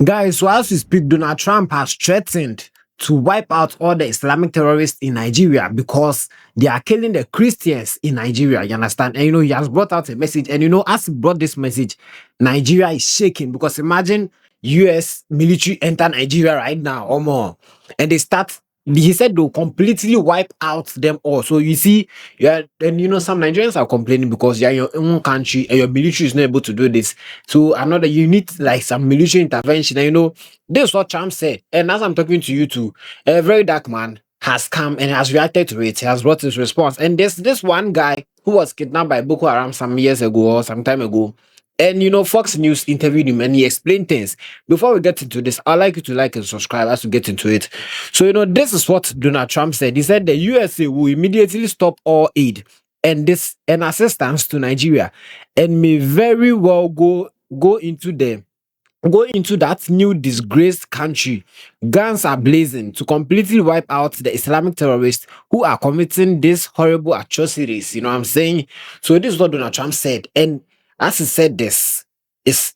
Guys, so as we speak, Donald Trump has threatened to wipe out all the Islamic terrorists in Nigeria because they are killing the Christians in Nigeria. You understand? And he has brought out a message. And as he brought this message, Nigeria is shaking because imagine US military enter Nigeria right now or more, and they start. He said they'll completely wipe out them all. So you see, yeah, and some Nigerians are complaining because you're in your own country and your military is not able to do this. So another, you need like some military intervention. And this is what Trump said. And as I'm talking to you too, a very dark man has come and has reacted to it. He has brought his response. And there's this one guy who was kidnapped by Boko Haram some years ago or some time ago. And Fox News interviewed him and he explained things. Before we get into this, I'd like you to like and subscribe as we get into it. So, this is what Donald Trump said. He said the USA will immediately stop all aid and assistance to Nigeria and may very well go into that new disgraced country. Guns are blazing to completely wipe out the Islamic terrorists who are committing these horrible atrocities. You know what I'm saying? So this is what Donald Trump said. And as he said this, it's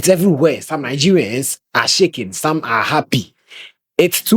everywhere. Some Nigerians are shaking, some are happy. It's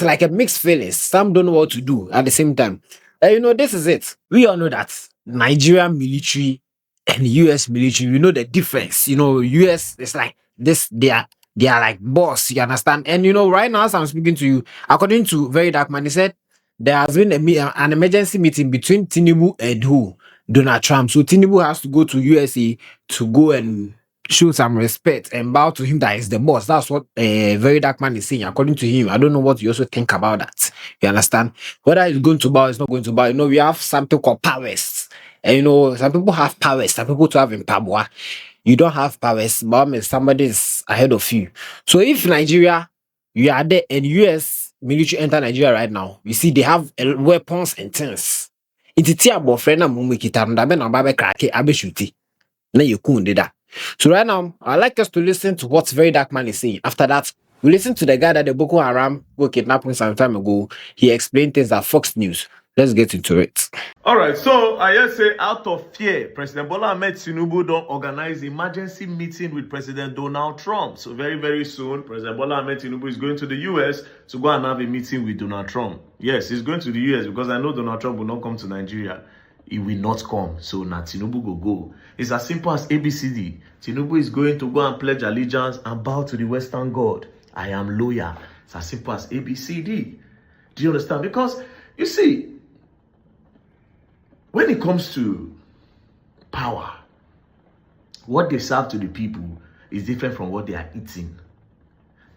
like a mixed feelings. Some don't know what to do at the same time. And this is it. We all know that Nigerian military and US military, we know the difference. US is like this, they are like boss, you understand? And right now, as I'm speaking to you, according to Very Dark Man, he said there has been an emergency meeting between Tinubu and who? Donald Trump. So Tinubu has to go to USA to go and show some respect and bow to him that is the boss. That's what Very Dark Man is saying, according to him. I don't know what you also think about that. You understand? Whether it's going to bow, it's not going to bow. We have something called powers. And some people have powers, some people to have in power. You don't have powers, but somebody is ahead of you. So if Nigeria, you are there and US military enter Nigeria right now, you see they have weapons and things. It's a tear boyfriend and mummy kitam da ben ababe krake abe shuti. Na you kunde da. So right now, I'd like us to listen to what Very Dark Man is saying. After that, we listen to the guy that the Boko Haram were kidnapping some time ago. He explained things at Fox News. Let's get into it. All right, so I just say out of fear, President Bola Ahmed Tinubu don't organize emergency meeting with President Donald Trump. So very, very soon, President Bola Ahmed Tinubu is going to the US to go and have a meeting with Donald Trump. Yes, he's going to the US because I know Donald Trump will not come to Nigeria. He will not come. So now Tinubu go. It's as simple as ABCD. Tinubu is going to go and pledge allegiance and bow to the Western God. I am loyal. It's as simple as ABCD. Do you understand? Because, you see, when it comes to power, what they serve to the people is different from what they are eating.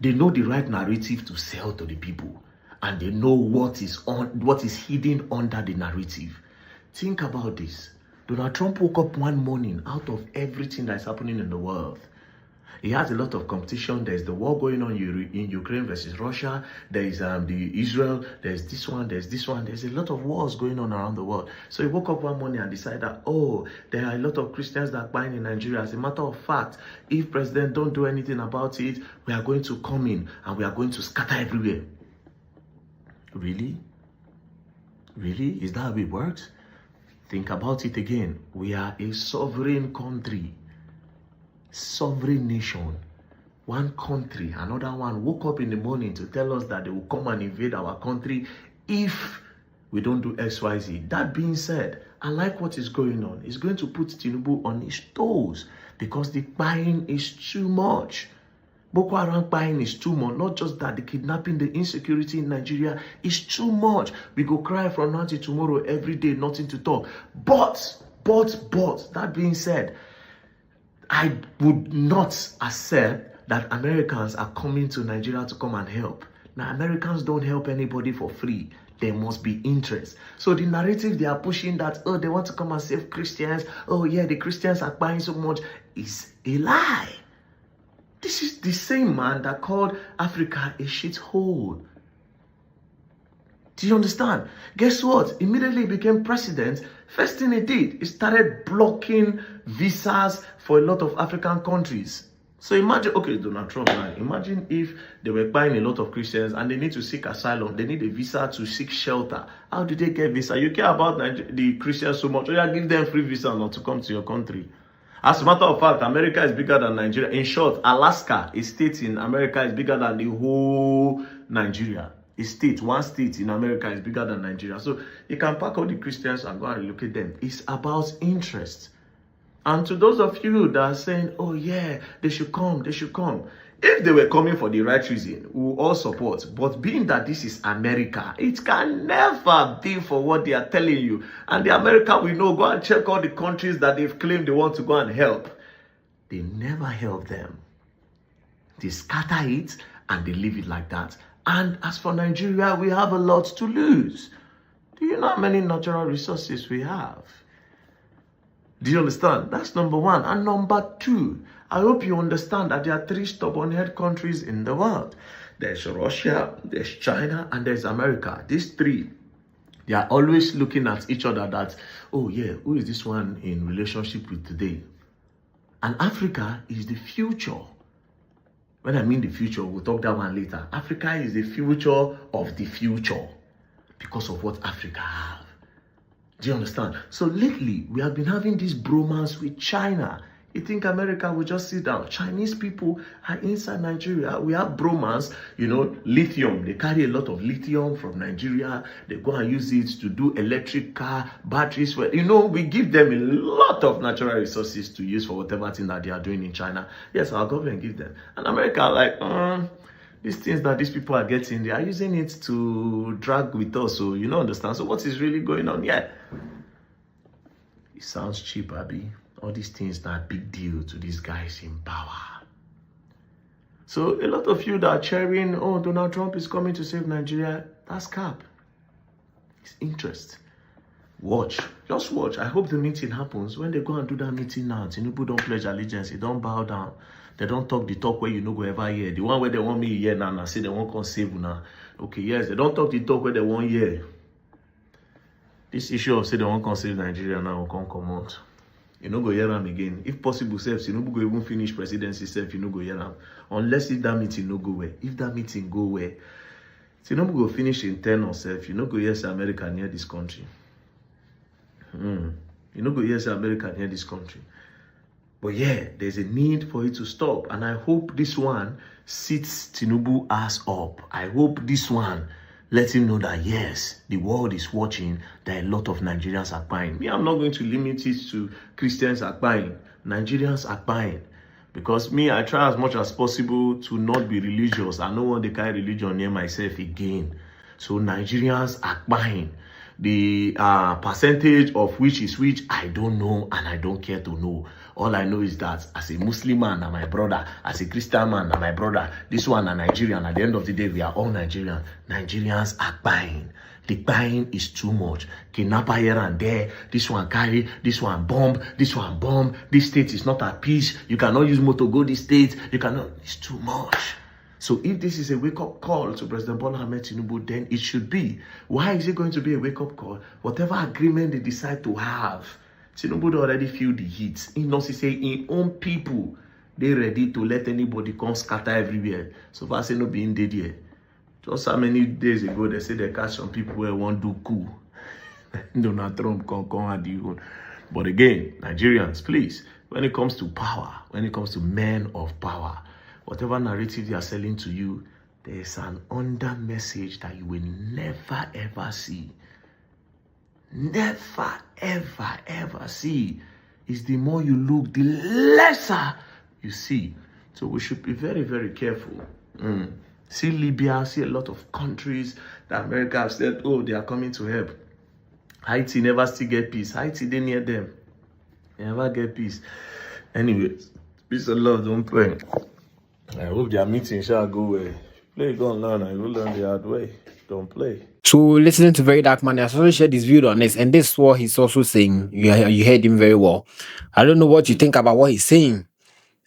They know the right narrative to sell to the people, and they know what is hidden under the narrative. Think about this. Donald Trump woke up one morning out of everything that's happening in the world. He has a lot of competition. There's the war going on in Ukraine versus Russia. There is the Israel. There's this one. There's this one. There's a lot of wars going on around the world. So he woke up one morning and decided that, there are a lot of Christians that are buying in Nigeria. As a matter of fact, if president don't do anything about it, we are going to come in and we are going to scatter everywhere. Really? Really? Is that how it works? Think about it again. We are a sovereign country. Sovereign nation. One country, another one woke up in the morning to tell us that they will come and invade our country if we don't do XYZ. That being said, I like what is going on. It's going to put Tinubu on his toes because the buying is too much. Boko Haram buying is too much. Not just that, the kidnapping, the insecurity in Nigeria is too much. We go cry from now till tomorrow every day, nothing to talk. But, that being said, I would not accept that Americans are coming to Nigeria to come and help. Now, Americans don't help anybody for free. There must be interest. So the narrative they are pushing that, they want to come and save Christians. The Christians are buying so much is a lie. This is the same man that called Africa a shithole. Do you understand? Guess what? Immediately he became president. First thing he did, he started blocking visas for a lot of African countries. So imagine, Donald Trump now, imagine if they were buying a lot of Christians and they need to seek asylum. They need a visa to seek shelter. How do they get visa? You care about the Christians so much. Give them free visa not to come to your country. As a matter of fact, America is bigger than Nigeria. In short, Alaska, a state in America, is bigger than the whole Nigeria. A state, one state in America is bigger than Nigeria. So you can pack all the Christians and go and relocate them. It's about interest. And to those of you that are saying, oh yeah, they should come, they should come. If they were coming for the right reason, we will all support. But being that this is America, it can never be for what they are telling you. And the America we know, go and check all the countries that they've claimed they want to go and help. They never help them. They scatter it and they leave it like that. And as for Nigeria, we have a lot to lose. Do you know how many natural resources we have? Do you understand? That's number one. And number two, I hope you understand that there are three stubborn-head countries in the world. There's Russia, there's China, and there's America. These three, they are always looking at each other that, oh yeah, who is this one in relationship with today? And Africa is the future. When I mean the future, we'll talk that one later. Africa is the future of the future because of what Africa have. Do you understand? So lately, we have been having this bromance with China. You think America will just sit down? Chinese people are inside Nigeria. We have bromance, lithium. They carry a lot of lithium from Nigeria. They go and use it to do electric car, batteries. We give them a lot of natural resources to use for whatever thing that they are doing in China. Yes, our government gives them. And America like, these things that these people are getting, they are using it to drag with us. So, understand? So what is really going on? Yeah. It sounds cheap, Abby. All these things are big deal to these guys in power. So a lot of you that are cheering, oh, Donald Trump is coming to save Nigeria, that's cap. It's interest. Watch. Just watch. I hope the meeting happens. When they go and do that meeting now, Tinubu don't pledge allegiance. They don't bow down. They don't talk the talk where you know go ever hear. The one where they want me hear now, and say they won't come save now. Okay, yes, they don't talk the talk where they want hear. This issue of say they won't come save Nigeria now will come out. You no go hear am again. If possible, self, you no go even finish presidency self, you no go hear am. Unless if that meeting no go well. If that meeting go well, you no go finish in 10 or self, you no go hear say America near this country. You no go hear say America near this country. But yeah, there's a need for it to stop. And I hope this one sits Tinubu ass up. I hope this one let him know that yes, the world is watching, that a lot of Nigerians are buying. Me, I'm not going to limit it to Christians are buying. Nigerians are buying. Because me, I try as much as possible to not be religious. I don't want the kind of religion near myself again. So Nigerians are buying. The percentage of which is which, I don't know and I don't care to know. All I know is that as a Muslim man and my brother, as a Christian man and my brother, this one a Nigerian. At the end of the day, we are all Nigerian. Nigerians are buying. The buying is too much. Kidnapper here and there. This one carry, this one bomb, this one bomb. This state is not at peace. You cannot use motor go this state. You cannot. It's too much. So if this is a wake-up call to President Bola Ahmed Tinubu, then it should be. Why is it going to be a wake-up call? Whatever agreement they decide to have, Tinubu already feel the heat. He knows he say in own people, they ready to let anybody come scatter everywhere. So far, say no being dead yet. Just how many days ago, they say they catch some people who want to do coup. Donald Trump come at you. But again, Nigerians, please, when it comes to power, when it comes to men of power, whatever narrative they are selling to you, there's an under message that you will never ever see. Never ever ever see. Is the more you look, the lesser you see. So we should be very, very careful. See Libya, see a lot of countries that America have said, oh, they are coming to help. Haiti never still get peace. Haiti, they near them. They never get peace. Anyways, peace and love, don't play. I hope their meeting shall go well. Play go on learn, I will learn the hard way. Don't play. So listening to Very Dark Man, he has also shared his view on this, and this is what he's also saying. You heard him very well. I don't know what you think about what he's saying.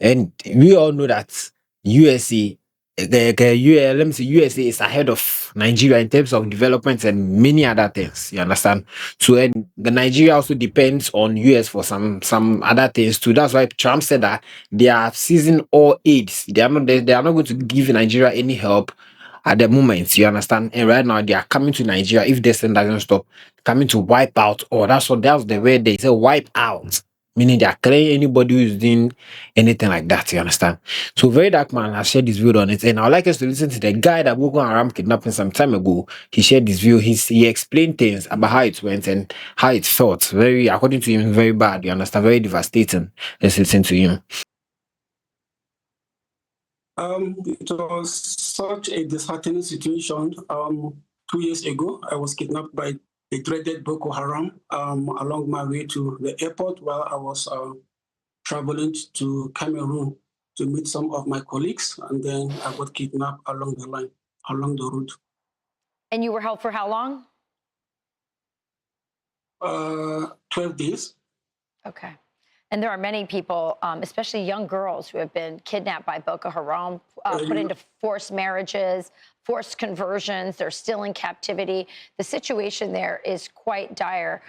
And we all know that USA, let me say USA is ahead of Nigeria in terms of development and many other things. You understand? So and the Nigeria also depends on US for some other things too. That's why Trump said that they are seizing all aids. They are not going to give Nigeria any help at the moment. You understand? And right now they are coming to Nigeria if this thing doesn't stop, coming to wipe out. Or that's the way they say wipe out. meaning they are clearing anybody who is doing anything like that. You understand? So Very Dark Man has shared his view on it, and I'd like us to listen to the guy that Boko Haram kidnapping some time ago. He shared his view. He explained things about how it went and how it felt. Very, according to him, very bad. You understand? Very devastating. Let's listen to him. It was such a disheartening situation. 2 years ago, I was kidnapped by the dreaded Boko Haram along my way to the airport while I was traveling to Cameroon to meet some of my colleagues, and then I got kidnapped along the line, along the route. And you were held for how long? 12 days. Okay. And there are many people, especially young girls, who have been kidnapped by Boko Haram, put into forced marriages, forced conversions. They're still in captivity. The situation there is quite dire.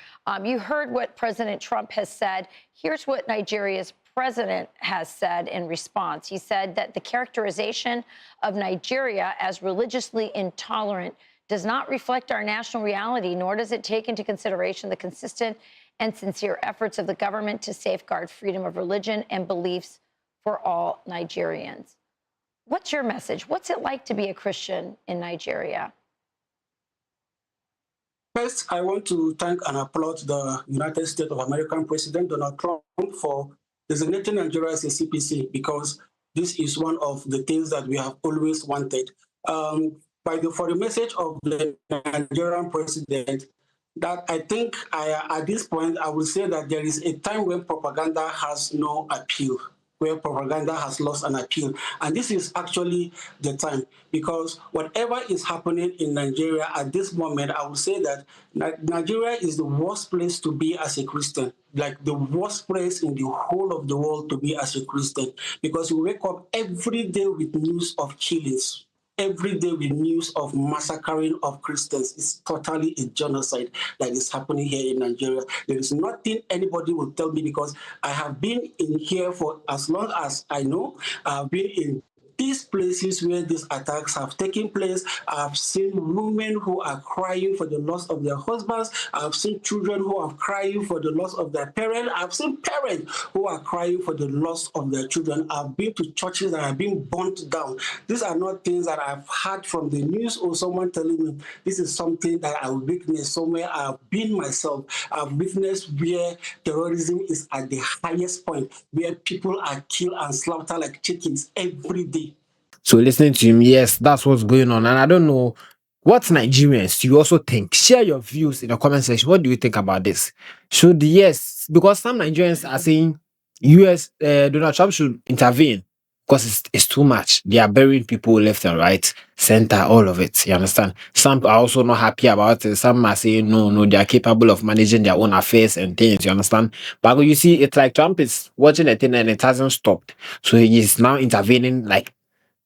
You heard what President Trump has said. Here's what Nigeria's president has said in response. He said that the characterization of Nigeria as religiously intolerant does not reflect our national reality, nor does it take into consideration the consistent and sincere efforts of the government to safeguard freedom of religion and beliefs for all Nigerians. What's your message? What's it like to be a Christian in Nigeria? First, I want to thank and applaud the United States of American President Donald Trump for designating Nigeria as a CPC, because this is one of the things that we have always wanted. For the message of the Nigerian president, that I think at this point, I will say that there is a time when propaganda has no appeal, where propaganda has lost an appeal. And this is actually the time, because whatever is happening in Nigeria at this moment, I will say that Nigeria is the worst place to be as a Christian, like the worst place in the whole of the world to be as a Christian, because you wake up every day with news of killings. Every day with news of massacring of Christians. Is totally a genocide that is happening here in Nigeria. There is nothing anybody will tell me, because I have been in here for as long as I know. I've been in these places where these attacks have taken place. I've seen women who are crying for the loss of their husbands. I've seen children who are crying for the loss of their parents. I've seen parents who are crying for the loss of their children. I've been to churches that have been burnt down. These are not things that I've heard from the news or someone telling me. This is something that I witnessed somewhere. I've been myself. I've witnessed where terrorism is at the highest point, where people are killed and slaughtered like chickens every day. So listening to him, yes, that's what's going on. And I don't know what Nigerians you also think. Share your views in the comment section. What do you think about this? Should yes, because some Nigerians are saying US Donald Trump should intervene because it's too much. They are burying people left and right, center, all of it. You understand? Some are also not happy about it. Some are saying no, they are capable of managing their own affairs and things. You understand? But you see, it's like Trump is watching a thing and it hasn't stopped. So he is now intervening like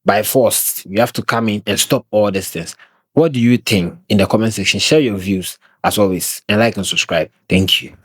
by force. You have to come in and stop all these things. What do you think in the comment section? Share your views as always and like and subscribe. Thank you.